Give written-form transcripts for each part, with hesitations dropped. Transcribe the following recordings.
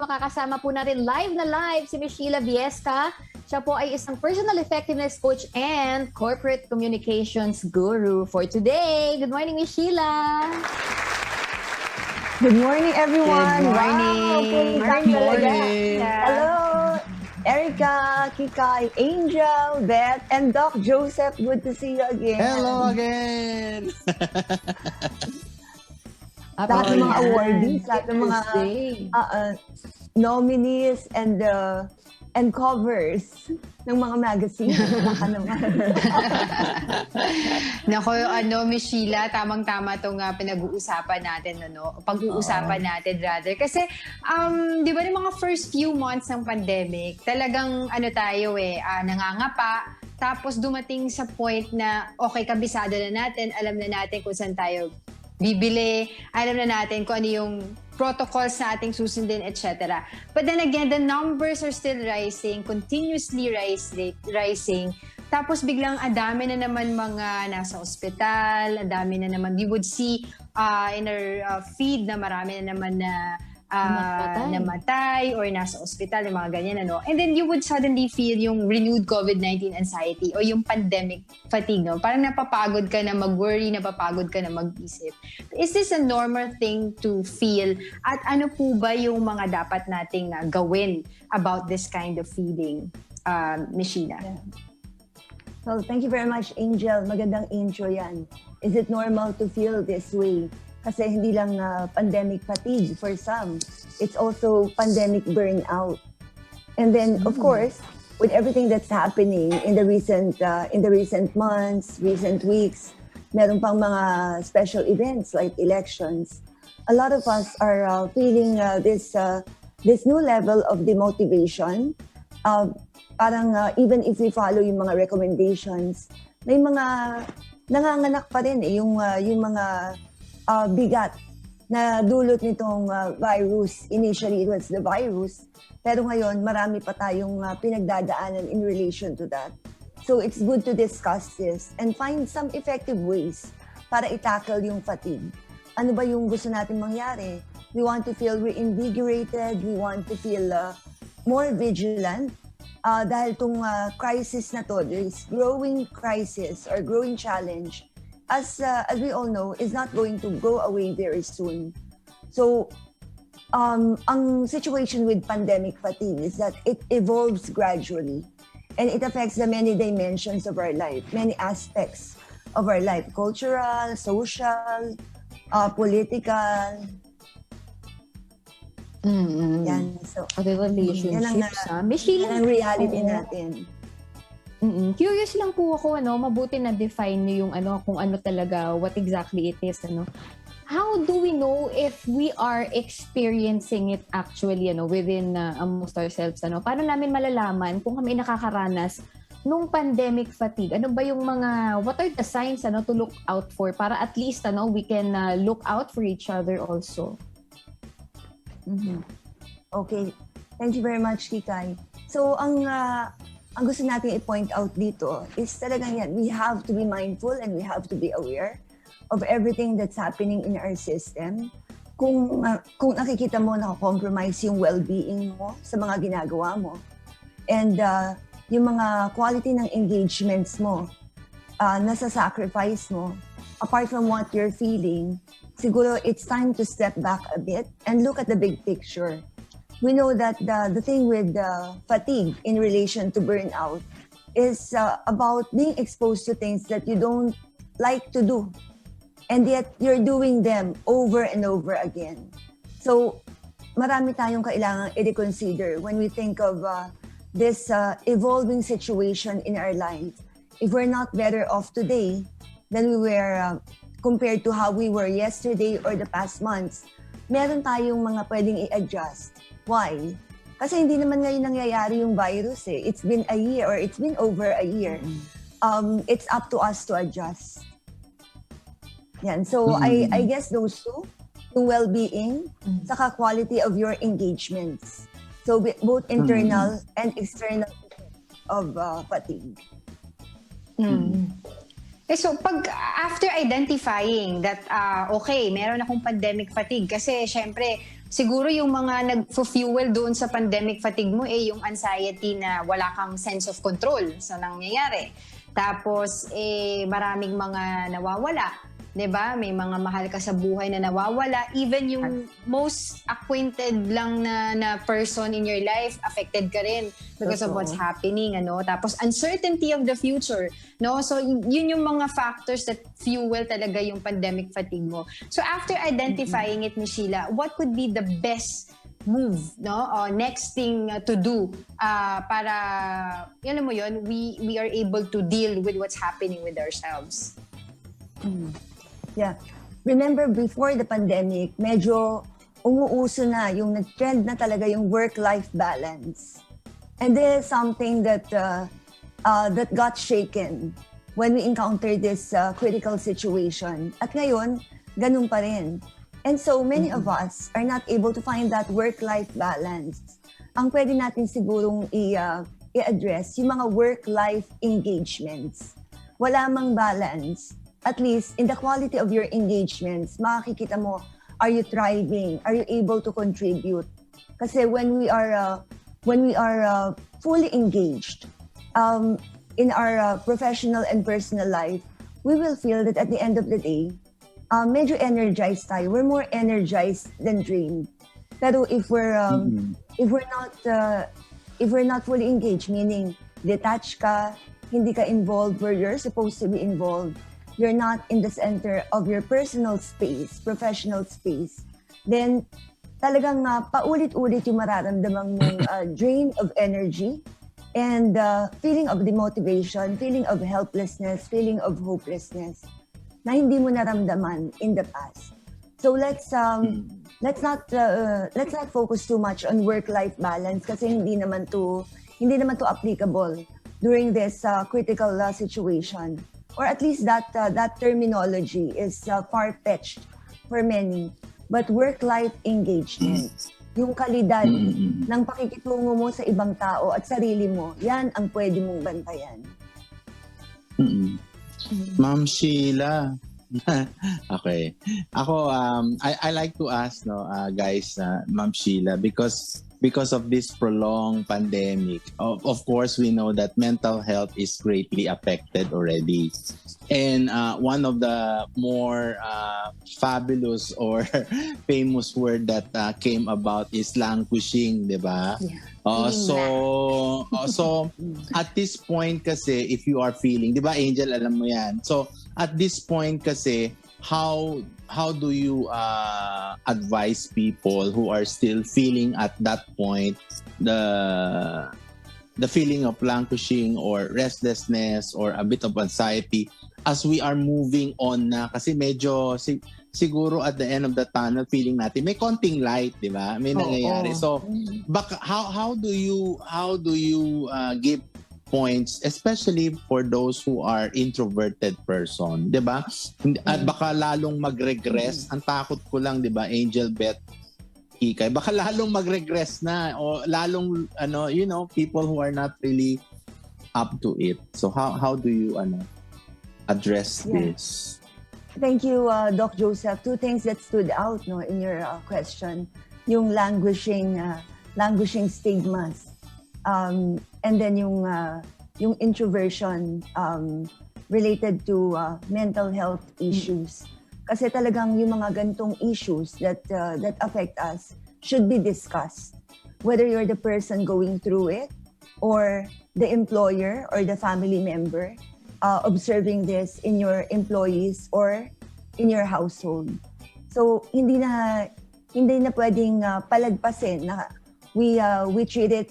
Makakasama po natin live na live si Miss Sheila Viesca. Siya po ay isang personal effectiveness coach and corporate communications guru for today. Good morning, Miss Sheila. Good morning, everyone. Good morning. Wow, Good morning. Hello, Erica, Kikay, Angel, Beth, and Doc Joseph. Good to see you again. Hello again! Lahat ng mga awardees, lahat ng mga nominees and covers ng mga magazine. Baka naman. Nako, Miss Sheila, tamang-tama itong pinag-uusapan natin, pag-uusapan natin rather. Kasi, di ba, yung mga first few months ng pandemic, talagang tayo nangangapa. Tapos dumating sa point na, okay, kabisado na natin, alam na natin kung saan tayo bibili, alam na natin kung ano yung protocols na ating susundin, etc. But then again, the numbers are still rising, continuously rising. Tapos biglang adami na naman mga nasa ospital, adami na naman, we would see in our feed na marami na naman na namatay or nasa ospital, yung mga ganyan, And then you would suddenly feel yung renewed COVID-19 anxiety o yung pandemic fatigue, Parang napapagod ka na mag-worry, napapagod ka na mag-isip. Is this a normal thing to feel? At ano po ba yung mga dapat nating gawin about this kind of feeling, Ms. Sheila? Yeah. Well, thank you very much, Angel. Magandang intro yan. Is it normal to feel this way? Kasi hindi lang pandemic fatigue for some. It's also pandemic burnout. And then, of course, with everything that's happening in the recent months, recent weeks, meron pang mga special events like elections. A lot of us are feeling this new level of demotivation. Parang even if we follow yung mga recommendations, may mga nanganganak pa rin yung mga bigat na dulot nitong virus. Initially, it was the virus. Pero ngayon, marami pa tayong pinagdadaanan in relation to that. So it's good to discuss this and find some effective ways para i-tackle yung fatigue. Ano ba yung gusto natin mangyari? We want to feel reinvigorated. We want to feel more vigilant. Dahil itong crisis na to, this growing crisis or growing challenge, as we all know, is not going to go away very soon. So, ang situation with pandemic fatigue is that it evolves gradually and it affects the many dimensions of our life, many aspects of our life, cultural, social, political. Yan. So, relationships, Miss Sheila, yan ang reality natin. Curious lang po ako, mabuti na define niyo yung kung ano talaga, what exactly it is, How do we know if we are experiencing it actually, within amongst ourselves, Paano namin malalaman kung kami nakakaranas nung pandemic fatigue? Ano ba yung what are the signs, to look out for para at least, we can look out for each other also? Okay. Thank you very much, Kikay. So, ang gusto natin i-point out dito is talagang yan, we have to be mindful and we have to be aware of everything that's happening in our system. Kung nakikita mo nakakompromise yung well-being mo sa mga ginagawa mo and yung mga quality ng engagements mo, nasa-sacrifice mo, apart from what you're feeling, siguro it's time to step back a bit and look at the big picture. We know that the thing with fatigue in relation to burnout is about being exposed to things that you don't like to do, and yet you're doing them over and over again. So, marami tayong kailangang i-reconsider when we think of this evolving situation in our life. If we're not better off today than we were compared to how we were yesterday or the past months, meron tayong mga pwedeng i-adjust. Why? Kasi hindi naman ngayon nangyayari yung virus eh. It's been a year or it's been over a year. It's up to us to adjust. Yan. So I guess those two, yung well-being, saka quality of your engagements. So both internal and external of fatigue. So, after identifying that, okay, meron akong pandemic fatigue, kasi syempre, siguro yung mga nag-fuel doon sa pandemic fatigue mo yung anxiety na wala kang sense of control sa nangyayari. Tapos maraming mga nawawala. 'Di ba? May mga mahal ka sa buhay na nawawala. Even yung most acquainted lang na person in your life, affected ka rin because of what's happening, ano? Tapos uncertainty of the future, no? So yun yung mga factors that fuel talaga yung pandemic fatigue mo. So after identifying it, Miss Sheila, what would be the best move, no? Next thing to do para, yun mo yun, we are able to deal with what's happening with ourselves. Yeah. Remember, before the pandemic, medyo umuuso na, yung nag-trend na talaga yung work-life balance. And this is something that that got shaken when we encountered this critical situation. At ngayon, ganun pa rin. And so many of us are not able to find that work-life balance. Ang pwede natin sigurong i-address yung mga work-life engagements. Wala mang balance. At least in the quality of your engagements, makikita mo, are you thriving? Are you able to contribute? Kasi when we are fully engaged in our professional and personal life, we will feel that at the end of the day, medyo energized tayo. We're more energized than drained. Pero if we're not fully engaged, meaning detached ka, hindi ka involved where you're supposed to be involved, you're not in the center of your personal space, professional space, then talagang paulit-ulit yung mararamdaman mong drain of energy and feeling of demotivation, feeling of helplessness, feeling of hopelessness na hindi mo naramdaman in the past. So let's not focus too much on work-life balance kasi hindi naman to applicable during this critical situation. Or at least that terminology is far-fetched for many. But work-life engagement, yung kalidad ng pakikitungo mo sa ibang tao at sarili mo, yan ang pwede mong bantayan. Ma'am Sheila. Okay. Ako, I like to ask, guys, Ma'am Sheila, because of this prolonged pandemic, of course, we know that mental health is greatly affected already. And one of the more fabulous or famous word that came about is languishing, di ba? Yeah. So at this point kasi, if you are feeling, di ba Angel, alam mo yan. So at this point kasi, how do you advise people who are still feeling at that point the feeling of languishing or restlessness or a bit of anxiety as we are moving on na kasi medyo siguro at the end of the tunnel feeling natin may konting light, di ba? May nangyayari. So baka, how do you give points, especially for those who are introverted person, 'di ba? At baka lalong mag-regress. Ang takot ko lang, 'di ba, Angel, Beth, Ikay, baka lalong mag-regress na o lalong people who are not really up to it. So how do you address this? Thank you, Doc Joseph. Two things that stood out in your question. Yung languishing stigmas. And then yung introversion related to mental health issues. Kasi talagang yung mga ganitong issues that affect us should be discussed. Whether you're the person going through it or the employer or the family member observing this in your employees or in your household. So hindi na pwedeng palagpasin na we treat it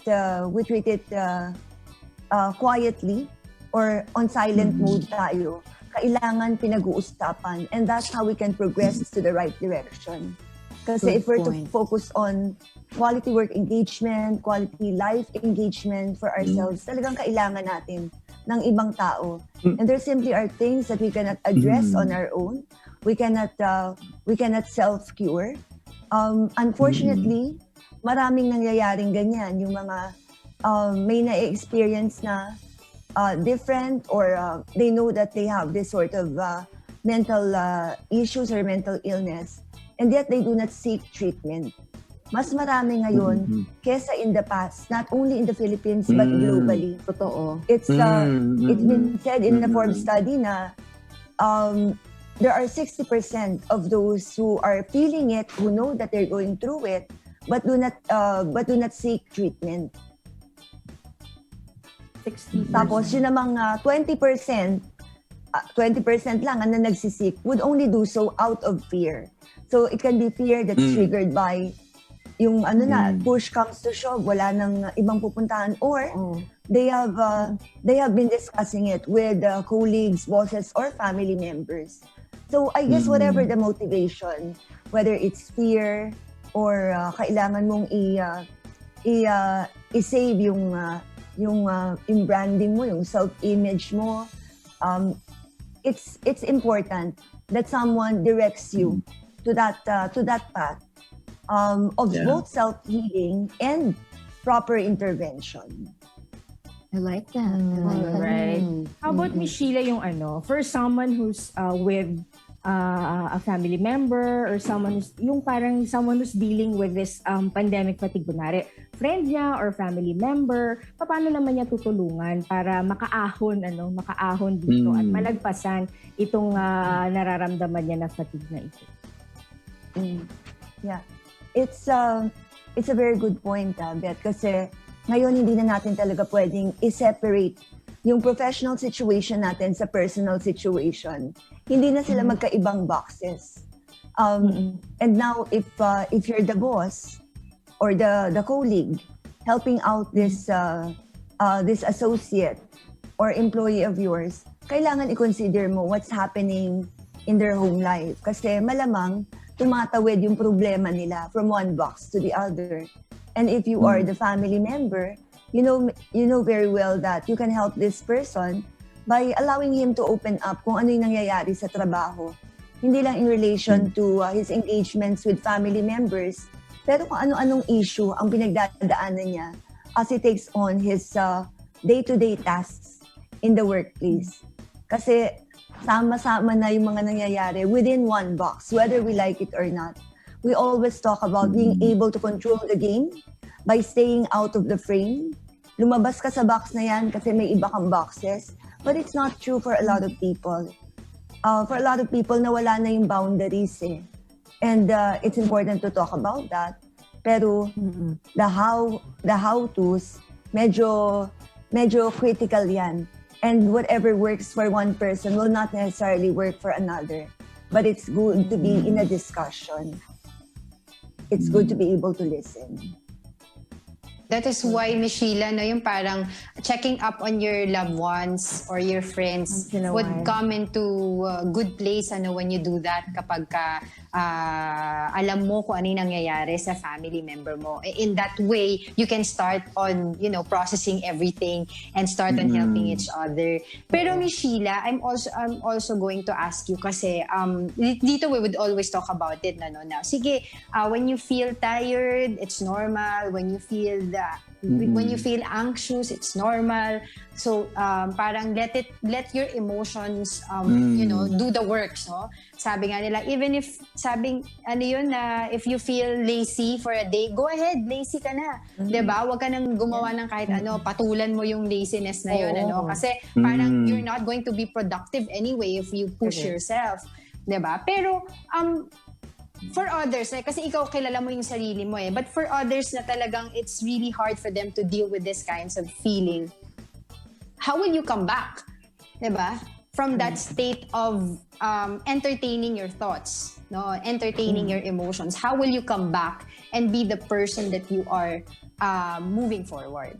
quietly or on silent mode tayo. Kailangan pinag-uusapan, and that's how we can progress to the right direction. Kasi if we're to focus on quality work engagement, quality life engagement for ourselves, talagang kailangan natin ng ibang tao. And there simply are things that we cannot address on our own. We cannot self-cure. Unfortunately, maraming nangyayaring ganyan. Yung mga may na-experience na different or they know that they have this sort of mental issues or mental illness, and yet they do not seek treatment. mas marami ngayon kesa in the past, not only in the Philippines but globally. Totoo. It's been said in the Forbes study na there are 60% of those who are feeling it, who know that they're going through it, but do not seek treatment. 60%. Tapos yun namang 20% lang ang na nagsisik would only do so out of fear. So it can be fear that's triggered by yung push comes to shove, wala nang ibang pupuntahan, or they have been discussing it with colleagues, bosses, or family members. So I guess whatever the motivation, whether it's fear or kailangan mong i-save yung branding mo, yung self-image mo, it's important that someone directs you to that path of both self-healing and proper intervention. I like that. Right. How about Miss Sheila, yung for someone who's with a family member or someone who's dealing with this pandemic fatigue, kunwari friend niya or family member, paano naman niya tutulungan para makaahon dito at malagpasan itong nararamdaman niya na fatigue na ito? Yeah. It's a very good point, Beth, kasi ngayon hindi na natin talaga pwedeng i-separate yung professional situation natin sa personal situation. Hindi na sila magkaibang boxes. And now, if you're the boss or the colleague helping out this associate or employee of yours, kailangan i-consider mo what's happening in their home life. Kasi malamang tumatawid yung problema nila from one box to the other. And if you are the family member, you know very well that you can help this person by allowing him to open up kung ano yung nangyayari sa trabaho. Hindi lang in relation to his engagements with family members, pero kung ano-anong issue ang pinagdadaanan niya as he takes on his day-to-day tasks in the workplace. Kasi sama-sama na yung mga nangyayari within one box, whether we like it or not. We always talk about being able to control the game by staying out of the frame. Lumabas ka sa box na yan kasi may iba kang boxes. But it's not true for a lot of people. For a lot of people, nawala na yung boundaries eh. And it's important to talk about that. Pero the how-tos, medyo critical yan. And whatever works for one person will not necessarily work for another. But it's good to be in a discussion. It's good to be able to listen. That is why, Miss Sheila, yung parang checking up on your loved ones or your friends would come into a good place when you do that kapag alam mo kung ano yung nangyayari sa family member mo. In that way, you can start on, processing everything and start on helping each other. Pero Miss Sheila, I'm also going to ask you kasi dito we would always talk about it na sige, when you feel tired, it's normal. When you feel when you feel anxious, it's normal. So parang let your emotions do the works, no? Sabi nga nila, even if if you feel lazy for a day, go ahead, lazy ka na. 'Di ba? Huwag ka nang gumawa ng kahit patulan mo yung laziness na yun, kasi parang you're not going to be productive anyway if you push yourself, 'di ba? Pero for others, kasi ikaw kilala mo yung sarili mo but for others na talagang it's really hard for them to deal with this kinds of feeling, how will you come back, diba? From that state of entertaining your thoughts, entertaining your emotions, how will you come back and be the person that you are moving forward?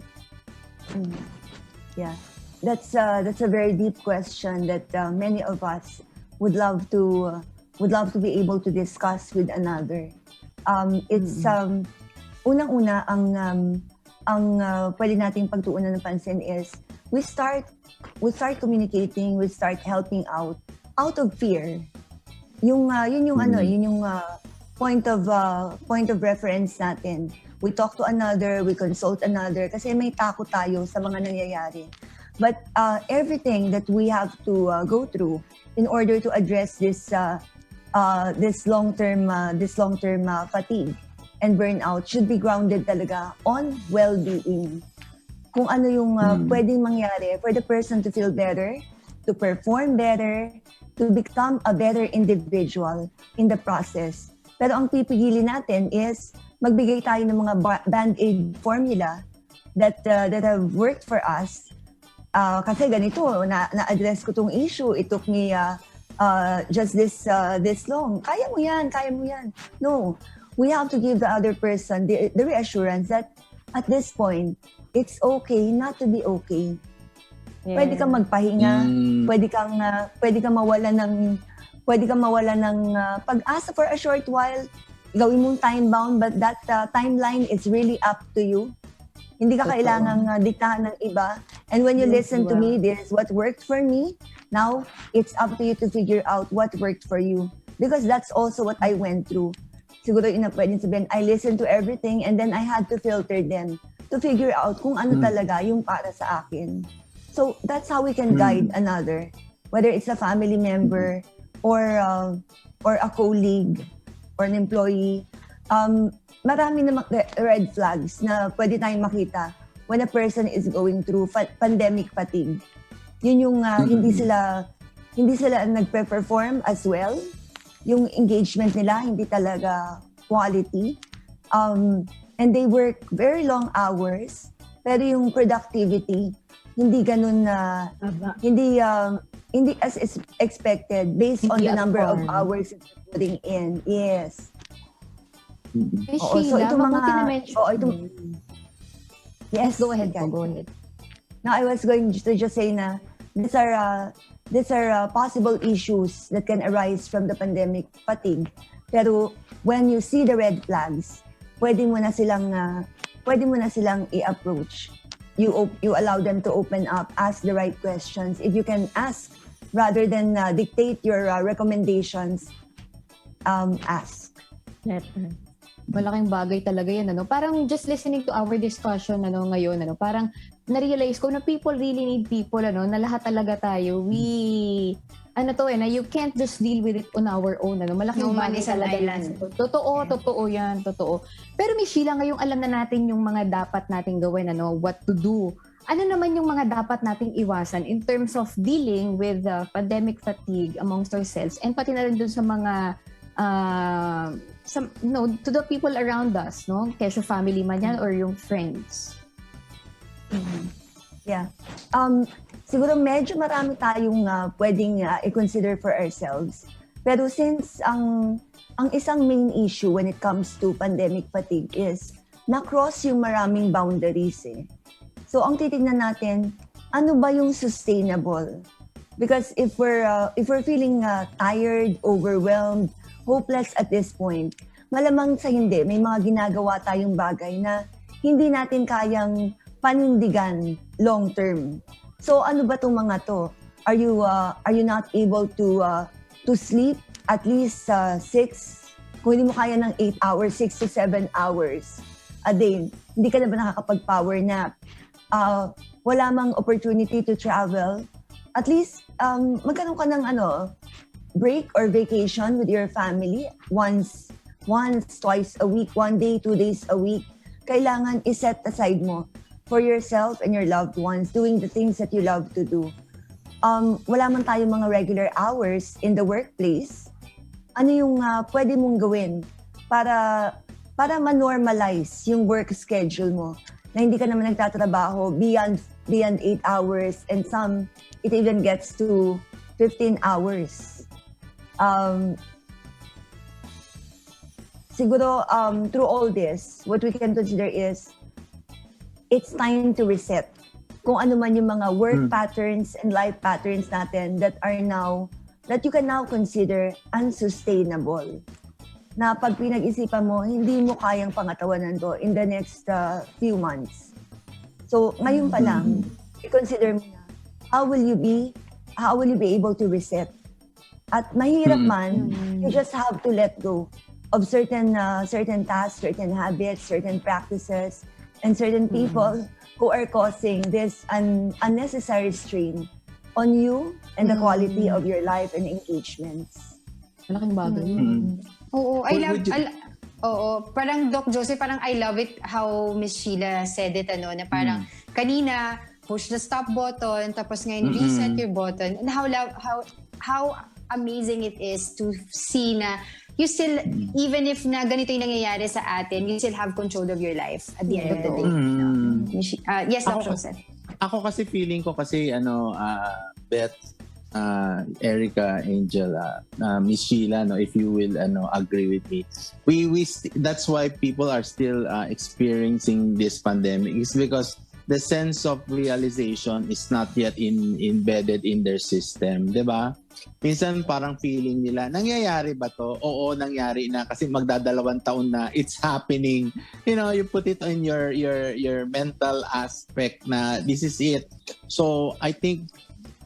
Yeah, that's a very deep question that many of us would love to be able to discuss with another. It's unang-una ang pwede nating pagtuunan ng pansin is we start communicating, we start helping out of fear. Yun yung point of reference natin. We talk to another, we consult another kasi may takot tayo sa mga nangyayari. But everything that we have to go through in order to address this long-term fatigue and burnout should be grounded talaga on well-being. Kung ano yung pwedeng mangyari for the person to feel better, to perform better, to become a better individual in the process. Pero ang pipigilin natin is magbigay tayo ng mga band-aid formula that have worked for us. Kasi ganito, na-address ko tong issue. It took me just this long. Kaya mo yan. No, we have to give the other person the reassurance that at this point, it's okay not to be okay. Yeah. Pwede kang magpahinga, pwede kang mawala ng pag-asa for a short while. Gawin mong time-bound, but that timeline is really up to you. Hindi ka kailangang diktahan ng iba. And when you listen to me, this is what worked for me. Now, it's up to you to figure out what worked for you. Because that's also what I went through. Siguro pwedeng sabihin, I listened to everything and then I had to filter them to figure out kung ano talaga yung para sa akin. So, that's how we can guide another. Whether it's a family member or a colleague or an employee. Marami namang red flags na pwede tayong makita when a person is going through pandemic fatigue. Yun yung hindi sila nagpe-perform as well. Yung engagement nila hindi talaga quality. And they work very long hours, pero yung productivity hindi ganun na hindi as is expected based on the number of hours that they're putting in. Yes. Sheila, mabuti na mention. Yes, Go ahead. Now, I was going to just say na these are possible issues that can arise from the pandemic fatigue. Pero when you see the red flags, pwede mo na silang i-approach. You allow them to open up, ask the right questions. If you can ask rather than dictate your recommendations, ask. Malaking bagay talaga yan, ano? Parang just listening to our discussion, ngayon, parang na-realize ko na people really need people, na lahat talaga tayo. Na you can't just deal with it on our own, Malaking No man bagay is an talaga island. yan. Totoo yan. Pero Miss Sheila, ngayong alam na natin yung mga dapat nating gawin, what to do. Ano naman yung mga dapat nating iwasan in terms of dealing with pandemic fatigue amongst ourselves and pati na rin dun sa mga to the people around us, Kesyo family man yan or yung friends. Yeah. Siguro medyo marami tayong pwedeng i-consider for ourselves. Pero since ang isang main issue when it comes to pandemic fatigue is na-cross yung maraming boundaries eh. So ang titignan natin, ano ba yung sustainable? Because if we're feeling tired, overwhelmed, hopeless at this point, malamang sa hindi, may mga ginagawa tayong bagay na hindi natin kayang panindigan long term. So ano ba tong mga to? Are you not able to sleep at least 6? Kung hindi mo kaya ng 8 hours, 6 to 7 hours a day, hindi ka na ba nakakapag-power nap? Wala mang opportunity to travel, at least magkaroon ka ng break or vacation with your family once, twice a week, 1 day, 2 days a week. Kailangan i-set aside mo for yourself and your loved ones, doing the things that you love to do. Wala man tayong mga regular hours in the workplace. Ano yung pwede mong gawin para ma-normalize yung work schedule mo? Na hindi ka naman nagtatrabaho beyond 8 hours and some, it even gets to 15 hours. Siguro, through all this, what we can consider is it's time to reset. Kung ano man yung mga work patterns and life patterns natin that you can now consider unsustainable. Na pag pinag-isipan mo, hindi mo kayang pangatawanan to in the next few months. So, ngayon pa lang, i-consider mo na, how will you be able to reset? At mahirap man, you just have to let go of certain tasks, certain habits, certain practices, and certain people who are causing this unnecessary strain on you and the quality of your life and engagements. Malaking bagay. Oo, Oo, parang Doc Joseph, parang I love it how Miss Sheila said it, na parang kanina, push the stop button, tapos ngayon reset your button, and how amazing it is to see na you still, even if na ganito yung nangyayari sa atin, you still have control of your life at the end of the day. Yes, Doc Joseph. Ako kasi feeling ko kasi Beth, Erica, Angel, Miss Sheila, no, if you will agree with me, that's why people are still experiencing this pandemic, is because the sense of realization is not yet embedded in their system, 'di ba? Minsan parang feeling nila, nangyayari ba to? Oo, nangyari na kasi magdadalawang taon na it's happening. You put it in your mental aspect na this is it. So I think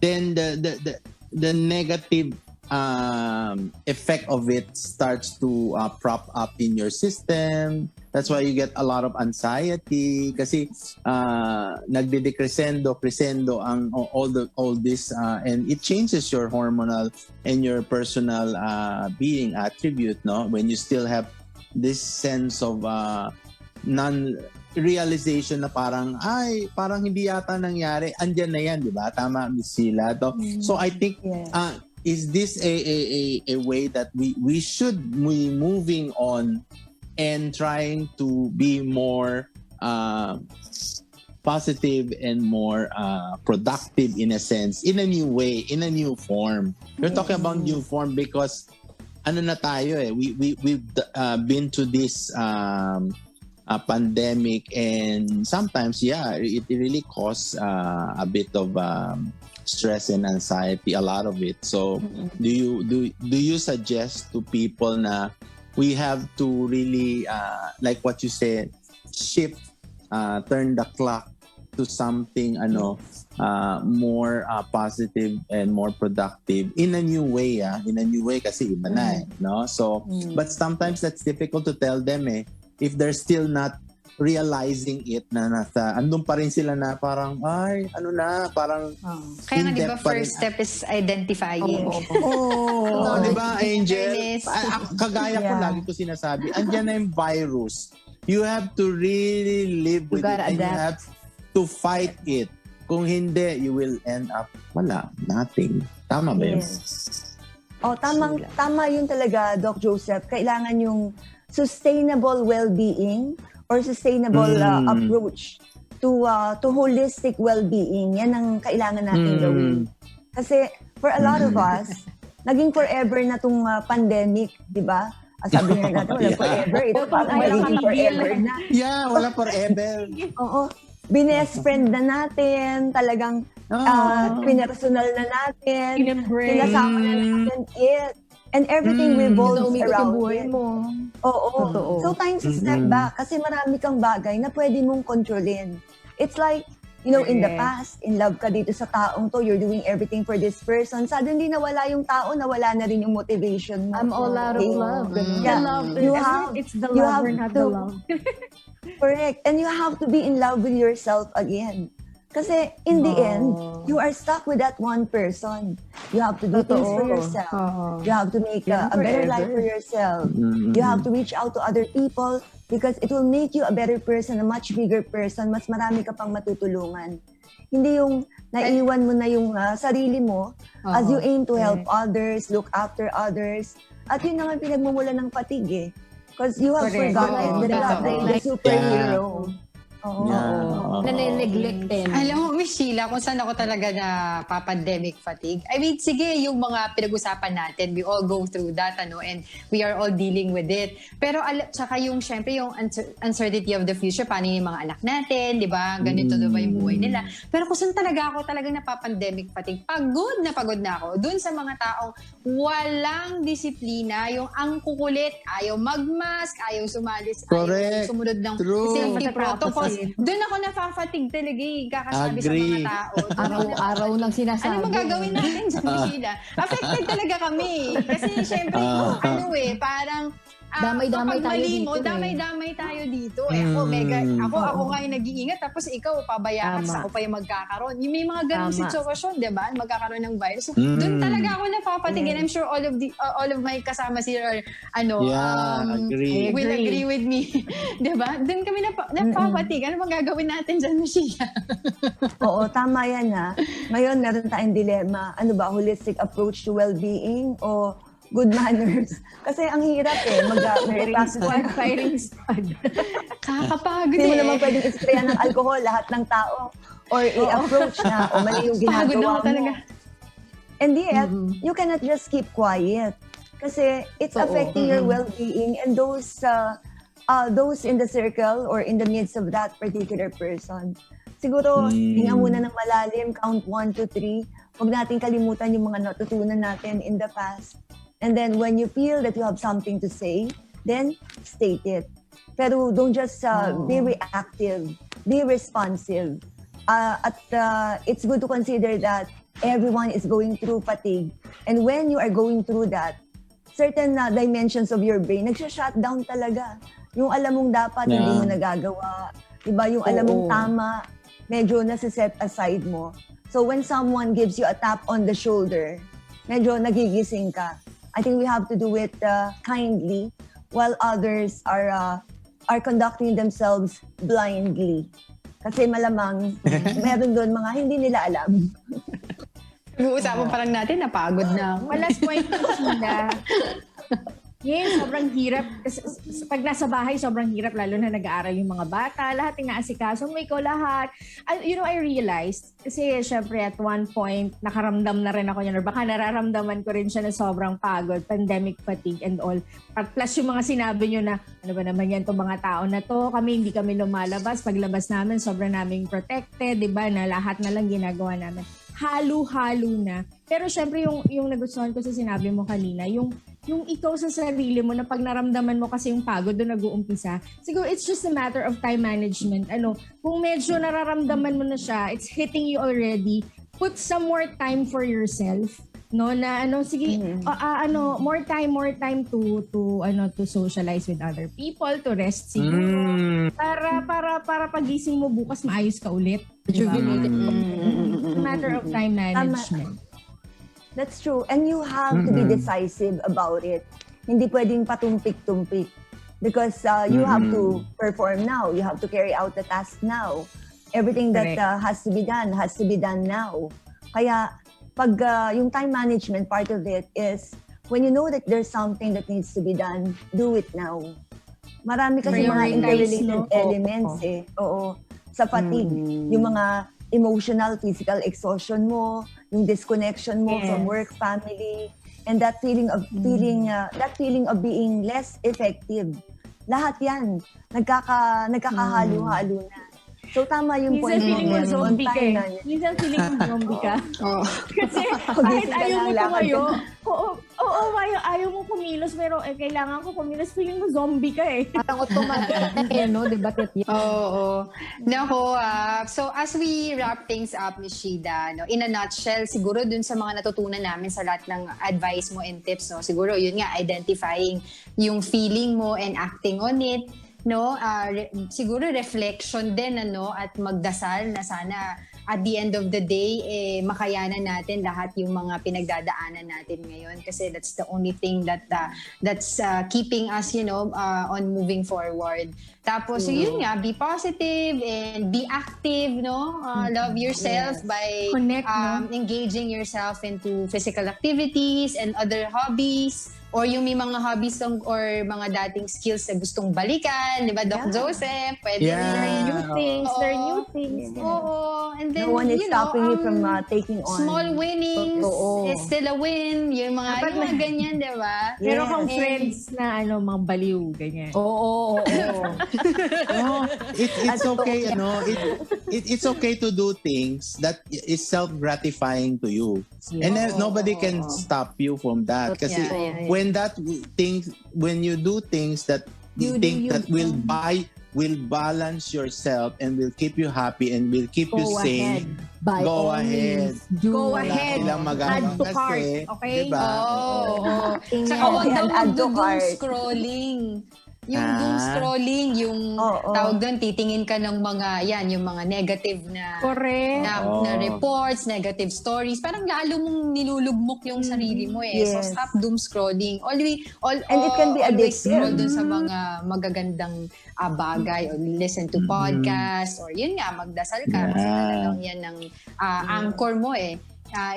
then the negative effect of it starts to prop up in your system. That's why you get a lot of anxiety kasi nagdidecrescendo ang all this and it changes your hormonal and your personal being attribute, no, when you still have this sense of realization na parang hindi yata nangyari, andyan na yan, di ba? Tama, Miss Sheila. So I think is this a way that we should be moving on and trying to be more positive and more productive in a sense, in a new way, in a new form. We're talking about new form because na tayo we've been to this pandemic, and sometimes it really causes a bit of stress and anxiety, a lot of it. So do you suggest to people na we have to really like what you said, shift, turn the clock to something more positive and more productive in a new way, kasi iba na no? So but sometimes that's difficult to tell them if they're still not realizing it na nasa andun pa rin sila na parang parang kaya nga di ba first step is identifying. Di ba, Angel? Awareness. Kagaya ko lagi ko sinasabi, andyan na yung virus. You have to really live with it and you have to fight it. Kung hindi, you will end up nothing. Tama ba yun? Tama yun talaga, Doc Joseph. Kailangan yung sustainable well-being or sustainable approach to holistic well-being. Yan ang kailangan natin gawin. Kasi for a lot of us, naging forever na tong pandemic, di ba? Sabi nga natin, wala forever. Ito parang magiging forever na. Yeah, wala forever. Oo. Binest friend na natin, talagang pinersonal na natin, pinasama na natin it. And everything revolves around it. Oo. So time to step back kasi marami kang bagay na pwede mong kontrolin. It's like, in the past, in love ka dito sa taong to, you're doing everything for this person. Suddenly, nawala yung tao, nawala na rin yung motivation mo. I'm all out of love. It's the lover, not the love. Correct. And you have to be in love with yourself again. Kasi in the end, you are stuck with that one person. You have to do things for yourself. You have to make a better life for yourself. You have to reach out to other people because it will make you a better person, a much bigger person. Mas marami ka pang matutulungan. Hindi yung naiwan mo na yung sarili mo as you aim to help others, look after others. At yun na nga pinagmumula ng fatigue Because you have forgotten the superhero. Nane-neglect. Alam mo, Miss Sheila, kung saan ako talaga na pandemic fatigue. I mean, sige, yung mga pinag-usapan natin, we all go through that, and we are all dealing with it. Pero, tsaka yung, syempre, yung uncertainty of the future, paano yung mga anak natin, di ba? Ganito na ba yung buhay nila? Pero kung saan talaga ako talagang napapandemic fatigue, pagod na ako dun sa mga taong walang disiplina, yung ang kukulit, ayaw mag-mask, ayaw sumalis, ayaw sumunod ng safety protocols. Doon ako nafafatig talaga kakasabi sa mga tao. Araw-araw nang sinasabi. Ano magagawin natin sa Sheila? Affected talaga kami. Kasi syempre, parang Damay-damay kapag tayo mali dito mo, eh. damay-damay tayo dito eh. Ako nga yung nag-iingat, tapos ikaw, pabayaan, Tama. tapos ako pa yung magkakaroon. Yung may mga ganong Tama. sitwasyon, di ba? Magkakaroon ng virus. So, doon talaga ako napapatig. And I'm sure all of my kasama here are, agree. will agree with me. di ba? Doon kami napapatig. Ano bang gagawin natin dyan, Michelle? Oo, tama yan ha. Ngayon, meron tayong dilemma. Ano ba, holistic approach to well-being o good manners? Kasi ang hirap Firing squad, firing squad. Kakapagod Hindi mo eh. naman pwedeng isprayan ng alcohol lahat ng tao or i-approach na o mali yung Pagod na ginagawa ako talaga. mo. And yet, you cannot just keep quiet. Kasi it's affecting your well-being and those in the circle or in the midst of that particular person. Siguro, hinga muna ng malalim, count 1 to 3. Huwag natin kalimutan yung mga natutunan natin in the past. And then when you feel that you have something to say, then state it. Pero don't just be reactive, be responsive. It's good to consider that everyone is going through fatigue. And when you are going through that, certain dimensions of your brain, nagsha-shutdown talaga. Yung alam mong dapat, hindi mo nagagawa. Diba? Yung alam mong tama, medyo nasa-set aside mo. So when someone gives you a tap on the shoulder, medyo nagigising ka. I think we have to do it kindly while others are conducting themselves blindly. Kasi malamang meron doon mga hindi nila alam. Uusapan pa lang natin, napagod na ako. Last point ko sila. Yes, sobrang hirap. Pag nasa bahay, sobrang hirap, lalo na nag-aaral yung mga bata. Lahat inaasikaso mo, ikaw lahat. I realized, kasi syempre at one point, nakaramdam na rin ako yun, or baka nararamdaman ko rin siya na sobrang pagod, pandemic fatigue and all. Plus yung mga sinabi nyo na, ano ba naman yan, itong mga tao na to, hindi kami lumalabas. Paglabas namin, sobrang naming protected, di ba, na lahat na lang ginagawa namin. Halo-halo na. Pero syempre yung nagustuhan ko sa sinabi mo kanina, yung ikaw sa sarili mo na pag naramdaman mo kasi yung pagod doon nag-uumpisa, siguro it's just a matter of time management. Kung medyo nararamdaman mo na siya, it's hitting you already, put some more time for yourself. No, na sige, more time to socialize with other people, to rest siguro. Para pagising mo bukas maayos ka ulit. Diba? It's a matter of time management. That's true. And you have to be decisive about it. Hindi pwedeng patumpik-tumpik. Because you have to perform now. You have to carry out the task now. Everything that has to be done now. Kaya, pag yung time management part of it is, when you know that there's something that needs to be done, do it now. Marami kasi mga interrelated elements Oo. Sa fatigue. Yung mga emotional, physical exhaustion mo, yung disconnection mo from work, family, and that feeling of being less effective. Lahat 'yan nagkakahalo-halo na. So tama yung point Minsan feeling mo zombie ka eh. management. Minsan feeling mo zombie ka. Kasi kahit Gising ka ayaw na, mo lakad tumayo, ka ayaw mo kumilos, pero kailangan ko kumilos, feeling mo zombie ka eh. Parang automatic no? Diba, Titi? Oo. Nako, so as we wrap things up, Ms. Shida, in a nutshell, siguro dun sa mga natutunan namin sa lahat ng advice mo and tips, siguro yun nga, identifying yung feeling mo and acting on it, siguro reflection din at magdasal na sana at the end of the day makayanan natin lahat yung mga pinagdadaanan natin ngayon kasi that's the only thing that's keeping us on moving forward. Tapos yun nga, be positive and be active, love yourself by Connect, engaging yourself into physical activities and other hobbies. Or yung may mga hobbies or mga dating skills na gustong balikan, di ba, Doc Joseph? Pwede Learn new Oo. things. Oo. And then, No one is stopping you from taking on. small winnings is still a win. Yung mga ganyan, di ba? Meron kang And- friends na mga baliw, ganyan. Oo. It's okay, it's okay to do things that is self-gratifying to you. And then nobody can stop you from that. Kasi Yeah. when you do things that you think that will buy will balance yourself and will keep you happy and will keep you Go ahead. sane, By go all ahead. means, do Go Wala ahead. silang magagawa Add to kasi, cart, okay? diba? Oo. Tingnan. Tsaka wag Yan, daw add to doom cart. scrolling. Yung doom Ah. scrolling, yung Oo. tawag doon, titingin ka ng mga, yung mga negative na Correct. Oo. na reports, negative stories. Parang lalo mong nilulugmok yung sarili mo eh. So Yes. stop doom scrolling. And it can be always addictive. scroll dun sa mga magagandang bagay or listen to podcast or yun nga, magdasal ka. Kasi Yeah. talagang yan ang anchor mo eh.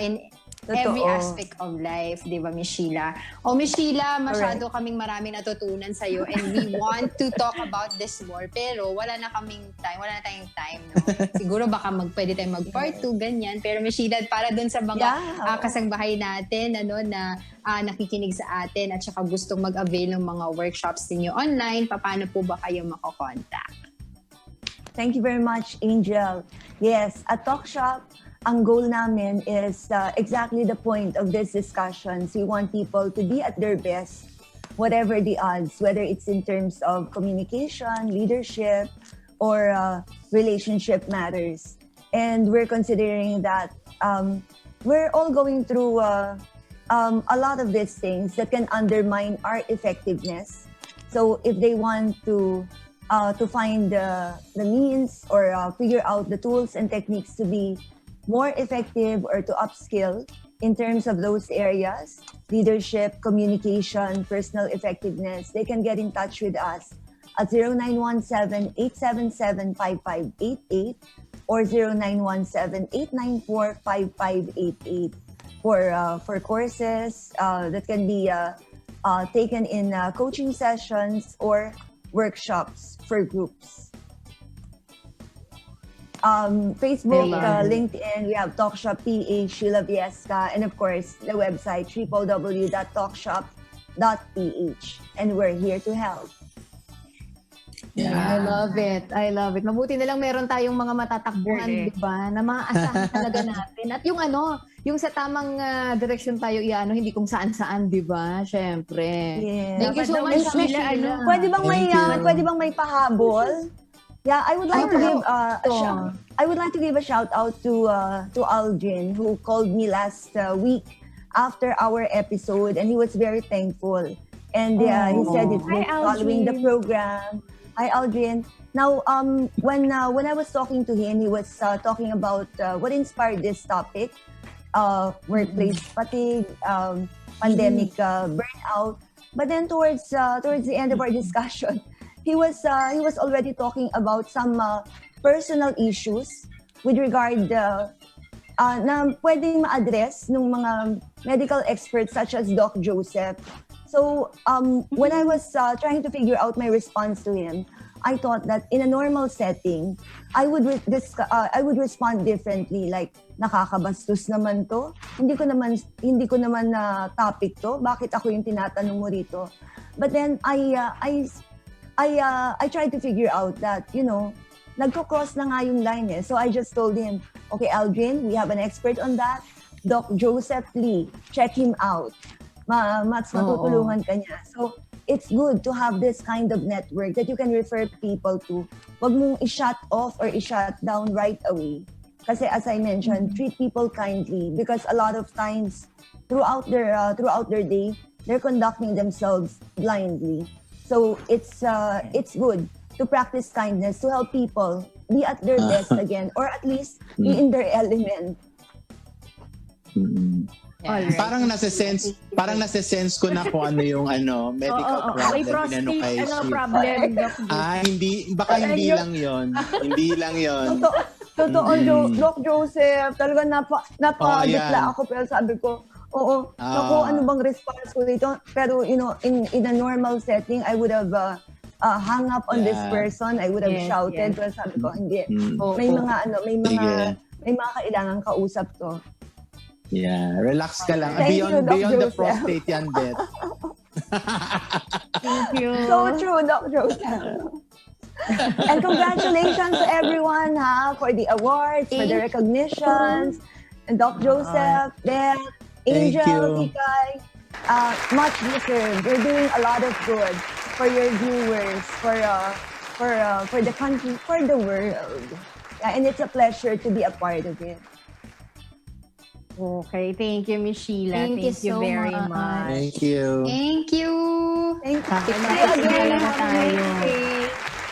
In every Totoo. aspect of life, di ba, Miss Sheila? Miss Sheila, masyado kaming marami natutunan sa'yo and we want to talk about this more pero wala na tayong time, no? Siguro baka pwede tayong mag-part 2, ganyan. Pero Miss Sheila, para dun sa mga Yeah. kasangbahay natin, na nakikinig sa atin at saka gustong mag-avail ng mga workshops ninyo online, paano po ba kayo makokontak? Thank you very much, Angel. Yes, at Talk Shop, ang goal namin is exactly the point of this discussions. We want people to be at their best, whatever the odds, whether it's in terms of communication, leadership, or relationship matters. And we're considering that we're all going through a lot of these things that can undermine our effectiveness. So if they want to find the means or figure out the tools and techniques to be more effective or to upskill in terms of those areas, leadership, communication, personal effectiveness, they can get in touch with us at 0917-877-5588 or 0917-894-5588 for courses that can be taken in coaching sessions or workshops for groups. Facebook, LinkedIn, we have Talkshop PH, Sheila Viesca, and of course, the website www.talkshop.ph. And we're here to help. I love it. Mabuti na lang meron tayong mga matatakbuhan, Correct. di ba? Na maaasahan talaga natin. At yung sa tamang direksyon tayo hindi kung saan-saan, di ba? Syempre. Yes. Thank you so Dapat much, daw Miss Sheila, Sheila. Pwede bang Thank you. pwede bang may pahabol? Yeah, I would like to give Ito. I would like to give a shout out to Aldrin, who called me last week after our episode, and he was very thankful. And he said he's been Hi, following the Aldrin. program. Hi, Aldrin. Now, when I was talking to him, he was talking about what inspired this topic, workplace fatigue, pandemic burnout. But then towards the end of our discussion, he was already talking about some personal issues with regard na pwedeng ma-address ng mga medical experts such as Doc Joseph. So when I was trying to figure out my response to him, I thought that in a normal setting, I would respond differently. Like, nakakabastos naman to. Hindi ko naman na topic to. Bakit ako yung tinatanong mo rito? But then I tried to figure out that, nagko-cross na nga yung line eh. So I just told him, okay, Aldrin, we have an expert on that. Doc Joseph Lee, check him out. Mas matutulungan ka niya. So it's good to have this kind of network that you can refer people to. Wag mong i-shut off or i-shut down right away. Kasi as I mentioned, treat people kindly because a lot of times throughout their day, they're conducting themselves blindly. So it's good to practice kindness to help people be at their best again or at least be in their element. Yeah. Parang nasa-sense ko na kung ano yung medical problem May inano kay prostate Sheila. problem, Doc. Baka hindi lang yon. Hindi lang yon. Totoo, Doc Joseph. Talagang napabigla ayan. ako pero sabi ko, oo, naku, ano bang response ko dito? Pero, in a normal setting, I would have hung up on this person. I would have shouted. Pero sabi ko, hindi. May mga kailangan kausap to. Yeah, relax ka lang. Thank you, Doc Beyond the Joseph. prostate yan, Beth. Thank you. So true, Doc Joseph. And congratulations to everyone for the awards, for the recognitions. And Doc Joseph, Beth, Thank Angel, you. Tikay, much deserved. You're doing a lot of good for your viewers, for for the country, for the world. Yeah, and it's a pleasure to be a part of it. Okay, thank you, Miss Sheila. Thank you so very much. much. Thank you. Thank you. Thank you. Kakain See you again. talaga tayo. Okay.